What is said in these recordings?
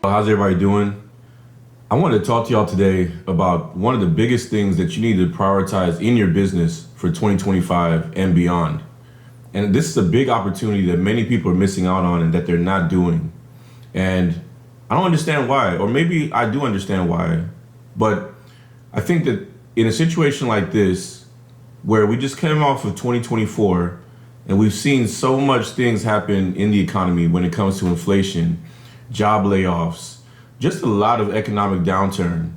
How's everybody doing? I wanted to talk to y'all today about one of the biggest things that you need to prioritize in your business for 2025 and beyond. And this is a big opportunity that many people are missing out on and that they're not doing. And I don't understand why, or maybe I do understand why, but I think that in a situation like this, where we just came off of 2024 and we've seen so much things happen in the economy when it comes to inflation, job layoffs, just a lot of economic downturn.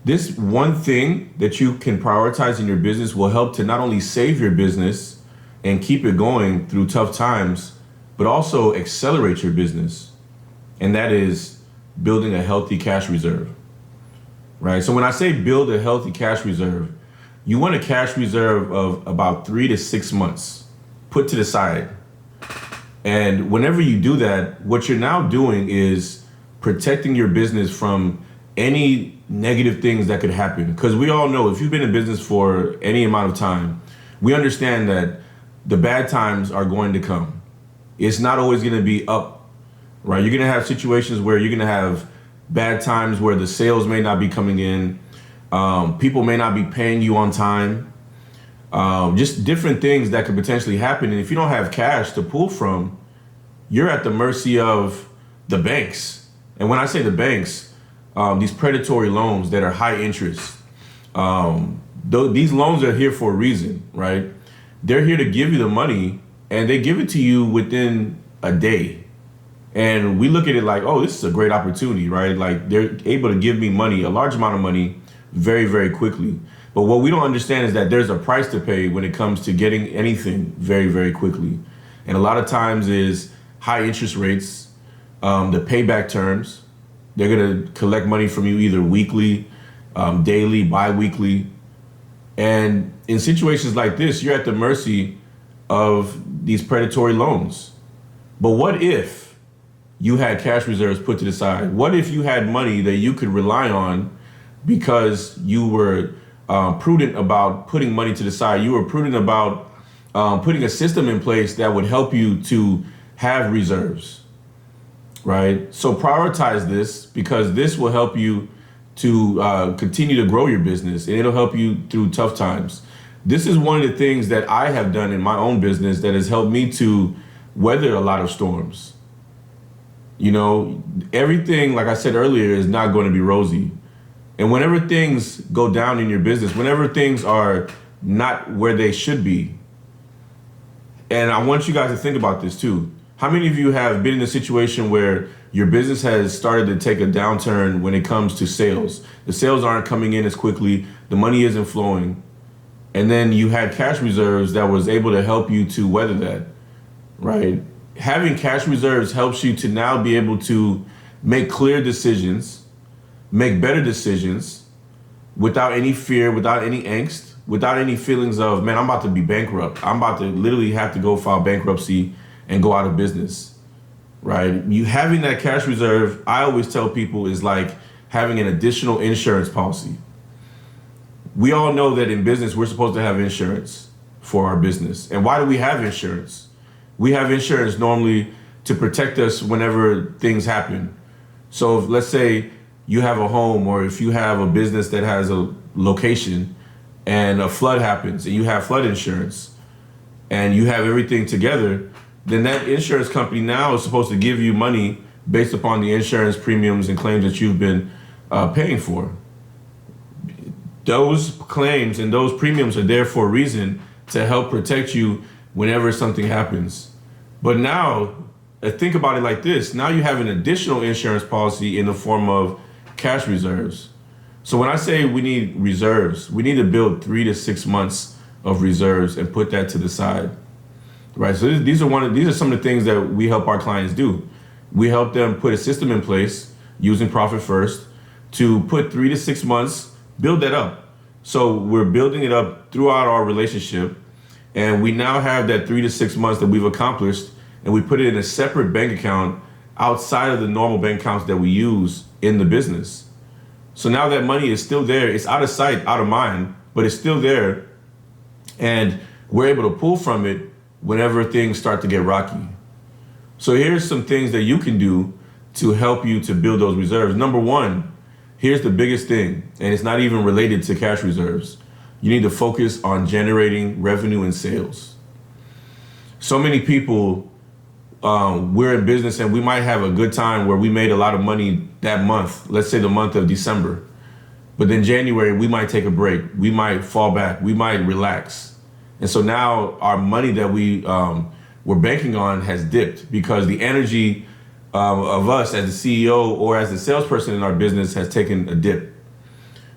This one thing that you can prioritize in your business will help to not only save your business and keep it going through tough times, but also accelerate your business. And that is building a healthy cash reserve, right? So when I say build a healthy cash reserve, you want a cash reserve of about 3 to 6 months put to the side. And whenever you do that, what you're now doing is protecting your business from any negative things that could happen. Because we all know, if you've been in business for any amount of time, we understand that the bad times are going to come. It's not always going to be up, right? You're going to have situations where you're going to have bad times where the sales may not be coming in. People may not be paying you on time. Just different things that could potentially happen. And if you don't have cash to pull from, you're at the mercy of the banks. And when I say the banks, these predatory loans that are high interest, these loans are here for a reason, right? They're here to give you the money, and they give it to you within a day. And we look at it like, oh, this is a great opportunity, right? Like, they're able to give me money, a large amount of money, very, very quickly. But what we don't understand is that there's a price to pay when it comes to getting anything very, very quickly. And a lot of times is high interest rates, the payback terms. They're going to collect money from you either weekly, daily, bi-weekly. And in situations like this, you're at the mercy of these predatory loans. But what if you had cash reserves put to the side? What if you had money that you could rely on because you were prudent about putting money to the side? You were prudent about putting a system in place that would help you to have reserves, right? So prioritize this, because this will help you to continue to grow your business, and it'll help you through tough times. This is one of the things that I have done in my own business that has helped me to weather a lot of storms. You know, everything, like I said earlier, is not going to be rosy. And whenever things go down in your business, whenever things are not where they should be, and I want you guys to think about this too. How many of you have been in a situation where your business has started to take a downturn when it comes to sales? The sales aren't coming in as quickly, the money isn't flowing, and then you had cash reserves that was able to help you to weather that, right? Having cash reserves helps you to now be able to make clear decisions, make better decisions without any fear, without any angst, without any feelings of, man, I'm about to be bankrupt. I'm about to literally have to go file bankruptcy and go out of business, right? You having that cash reserve, I always tell people, is like having an additional insurance policy. We all know that in business, we're supposed to have insurance for our business. And why do we have insurance? We have insurance normally to protect us whenever things happen. So if, let's say you have a home, or if you have a business that has a location and a flood happens and you have flood insurance and you have everything together, then that insurance company now is supposed to give you money based upon the insurance premiums and claims that you've been paying for. Those claims and those premiums are there for a reason, to help protect you whenever something happens. But now, think about it like this. Now you have an additional insurance policy in the form of cash reserves. So when I say we need reserves, we need to build 3 to 6 months of reserves and put that to the side, right? So these are some of the things that we help our clients do. We help them put a system in place using Profit First to put 3 to 6 months, build that up. So we're building it up throughout our relationship, and we now have that 3 to 6 months that we've accomplished, and we put it in a separate bank account outside of the normal bank accounts that we use in the business. So now that money is still there. It's out of sight, out of mind, but it's still there. And we're able to pull from it whenever things start to get rocky. So here's some things that you can do to help you to build those reserves. Number one, here's the biggest thing, and it's not even related to cash reserves. You need to focus on generating revenue and sales. So many people, we're in business and we might have a good time where we made a lot of money that month, let's say the month of December. But then January, we might take a break. We might fall back. We might relax. And so now our money that we're banking on has dipped because the energy of us as the CEO or as the salesperson in our business has taken a dip.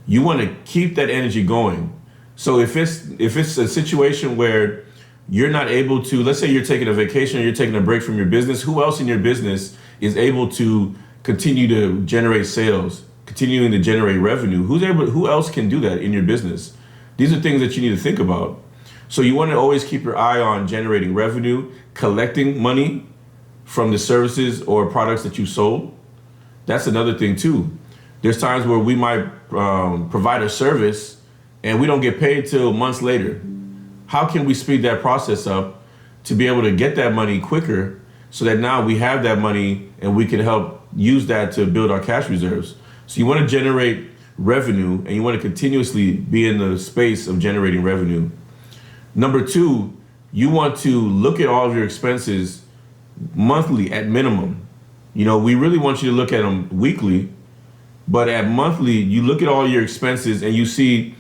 You want to keep that energy going. So if it's a situation where you're not able to, let's say you're taking a vacation or you're taking a break from your business, who else in your business is able to continue to generate sales, continuing to generate revenue? Who else can do that in your business? These are things that you need to think about. So you want to always keep your eye on generating revenue, collecting money from the services or products that you sold. That's another thing too. There's times where we might provide a service and we don't get paid till months later. How can we speed that process up to be able to get that money quicker so that now we have that money and we can help use that to build our cash reserves? So you want to generate revenue and you want to continuously be in the space of generating revenue. Number two, you want to look at all of your expenses monthly at minimum. We really want you to look at them weekly, but at monthly, you look at all your expenses and you see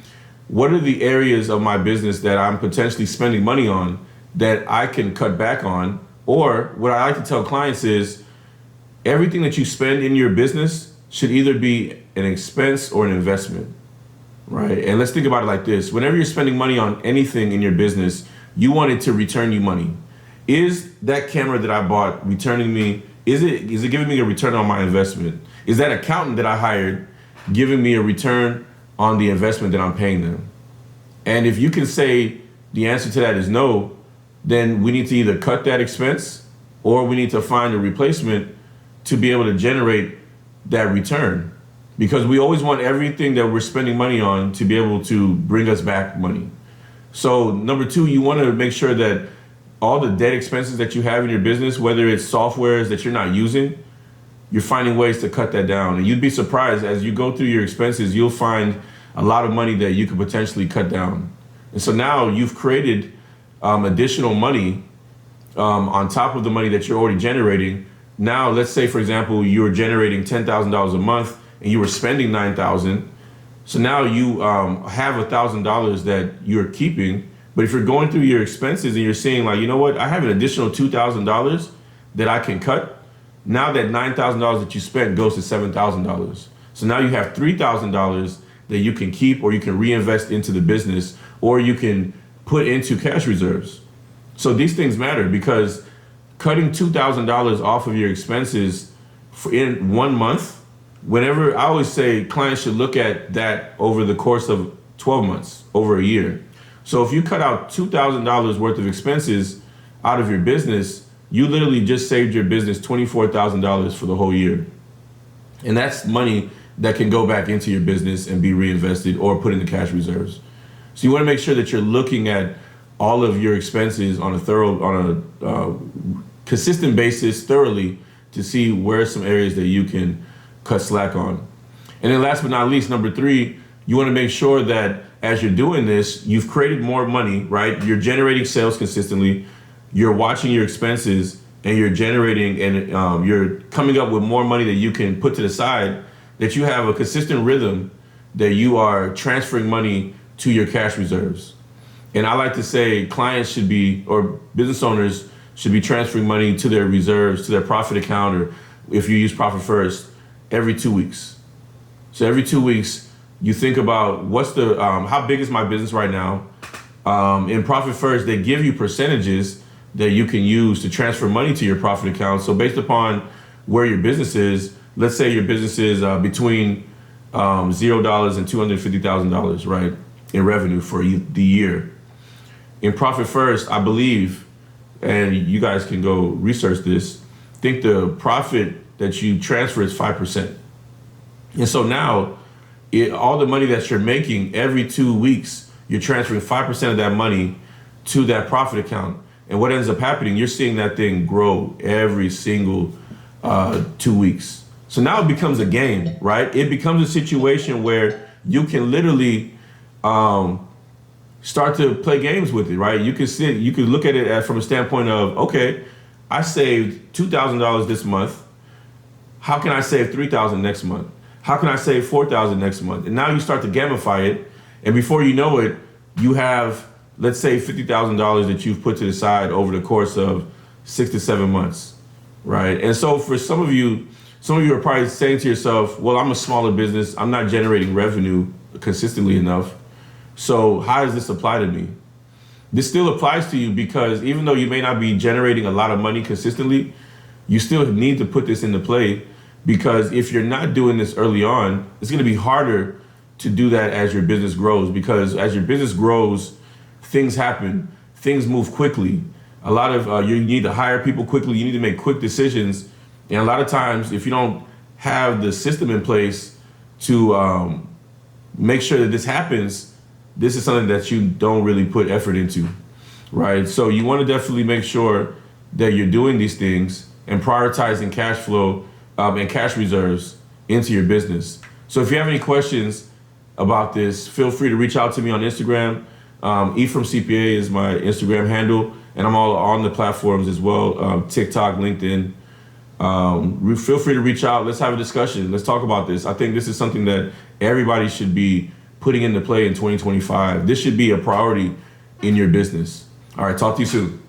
what are the areas of my business that I'm potentially spending money on that I can cut back on. Or what I like to tell clients is everything that you spend in your business should either be an expense or an investment, right? And let's think about it like this. Whenever you're spending money on anything in your business, you want it to return you money. Is that camera that I bought returning me? Is it giving me a return on my investment? Is that accountant that I hired giving me a return on the investment that I'm paying them? And if you can say the answer to that is no, then we need to either cut that expense or we need to find a replacement to be able to generate that return. Because we always want everything that we're spending money on to be able to bring us back money. So number two, you want to make sure that all the dead expenses that you have in your business, whether it's softwares that you're not using, you're finding ways to cut that down. And you'd be surprised as you go through your expenses, you'll find a lot of money that you could potentially cut down. And so now you've created additional money on top of the money that you're already generating. Now, let's say, for example, you were generating $10,000 a month and you were spending $9,000. So now you have $1,000 that you're keeping. But if you're going through your expenses and you're saying like, you know what, I have an additional $2,000 that I can cut. Now that $9,000 that you spent goes to $7,000. So now you have $3,000 that you can keep or you can reinvest into the business or you can put into cash reserves. So these things matter because cutting $2,000 off of your expenses in 1 month, whenever I always say clients should look at that over the course of 12 months, over a year. So if you cut out $2,000 worth of expenses out of your business, you literally just saved your business $24,000 for the whole year. And that's money that can go back into your business and be reinvested or put into cash reserves. So you want to make sure that you're looking at all of your expenses on a consistent basis thoroughly to see where are some areas that you can cut slack on. And then last but not least, number three, you want to make sure that as you're doing this, you've created more money, right? You're generating sales consistently, you're watching your expenses, and you're generating and you're coming up with more money that you can put to the side, that you have a consistent rhythm that you are transferring money to your cash reserves. And I like to say clients should be, or business owners should be transferring money to their reserves, to their profit account, or if you use Profit First, every 2 weeks. So every 2 weeks, you think about what's the, how big is my business right now? In Profit First, they give you percentages that you can use to transfer money to your profit account. So based upon where your business is, let's say your business is between $0 and $250,000, right, in revenue for the year. In Profit First, I believe, and you guys can go research this, think the profit that you transfer is 5%. And so now, all the money that you're making every 2 weeks, you're transferring 5% of that money to that profit account. And what ends up happening, you're seeing that thing grow every single 2 weeks. So now it becomes a game, right? It becomes a situation where you can literally start to play games with it, right? You could look at it from a standpoint of, okay, I saved $2,000 this month. How can I save $3,000 next month? How can I save $4,000 next month? And now you start to gamify it, and before you know it, you have, let's say, $50,000 that you've put to the side over the course of 6 to 7 months, right? And so for some of you are probably saying to yourself, well, I'm a smaller business. I'm not generating revenue consistently enough. So how does this apply to me? This still applies to you because even though you may not be generating a lot of money consistently, you still need to put this into play, because if you're not doing this early on, it's going to be harder to do that as your business grows, because as your business grows, things happen, things move quickly. A lot of you need to hire people quickly. You need to make quick decisions. And a lot of times, if you don't have the system in place to make sure that this happens, this is something that you don't really put effort into, right? So you want to definitely make sure that you're doing these things and prioritizing cash flow and cash reserves into your business. So if you have any questions about this, feel free to reach out to me on Instagram. Ephraim CPA is my Instagram handle, and I'm all on the platforms as well, TikTok, LinkedIn. Feel free to reach out. Let's have a discussion. Let's talk about this. I think this is something that everybody should be putting into play in 2025. This should be a priority in your business. All right, talk to you soon.